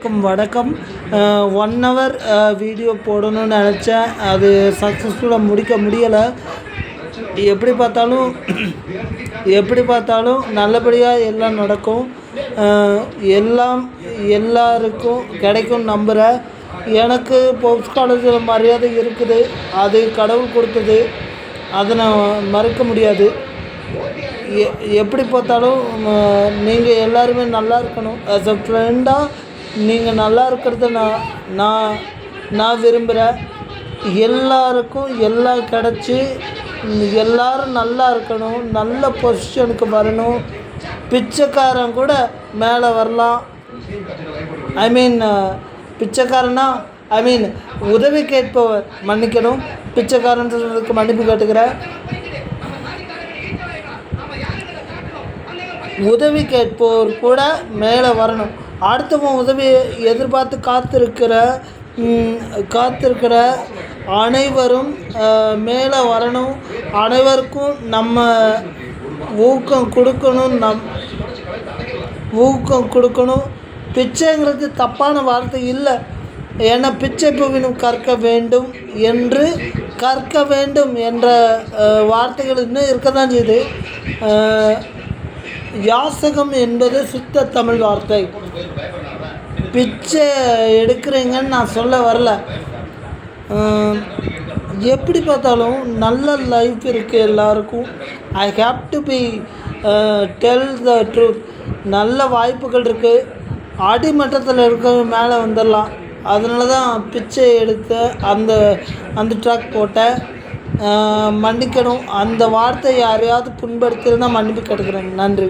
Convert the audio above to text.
வணக்கம். 1 hour video போடணும்னு நினச்சேன். அது சக்ஸஸ்ஃபுல்லாக முடிக்க முடியலை. எப்படி பார்த்தாலும் நல்லபடியாக எல்லாம் நடக்கும். எல்லாருக்கும் கிடைக்கும் நம்புகிறேன். எனக்கு பொப்ஸ் காலேஜில் மரியாதை இருக்குது. அது கடவுள் கொடுத்தது. அதை நான் மறுக்க முடியாது. எப்படி பார்த்தாலும் நீங்கள் எல்லாருமே நல்லா இருக்கணும். ஆஸ் அ ஃப்ரெண்டாக நீங்கள் நல்லா இருக்கிறத நான் விரும்புகிறேன். எல்லாருக்கும் எல்லாம் கிடச்சி எல்லோரும் நல்லா இருக்கணும், நல்ல பொசிஷனுக்கு வரணும். பிச்சைக்காரன் கூட மேலே வரலாம். பிச்சைக்காரனா உதவி கேட்பவர், மன்னிக்கணும், பிச்சைக்காரன்றதுக்கு மன்னிப்பு கேட்டுக்கிறேன். உதவி கேட்பவர் கூட மேலே வரணும். அடுத்தவன் உதவியை எதிர்பார்த்து காத்திருக்கிற அனைவரும் மேலே வரணும். அனைவருக்கும் நம்ம ஊக்கம் கொடுக்கணும். பிச்சைங்கிறது தப்பான வார்த்தை இல்லை. ஏன்னா பிச்சை பூவினும் கற்க வேண்டும் என்ற வார்த்தைகள் இன்னும் இருக்க தான் செய்யுது. யாசகம் என்பது சுத்த தமிழ் வார்த்தை. பிச்சை எடுக்கிறீங்கன்னு நான் சொல்ல வரல. எப்படி பார்த்தாலும் நல்ல லைஃப் இருக்குது எல்லாருக்கும். I have to be tell the truth. நல்ல வாய்ப்புகள் இருக்குது. அடிமட்டத்தில் இருக்க மேலே வந்துடலாம். அதனால தான் பிச்சை எடுத்து அந்த ட்ராக் போட்டேன். மன்னிக்கணும். அந்த வார்த்தை யாரையாவது புண்படுத்திருந்தால் மன்னிப்பு கேட்டுக்கிறேன். நன்றி.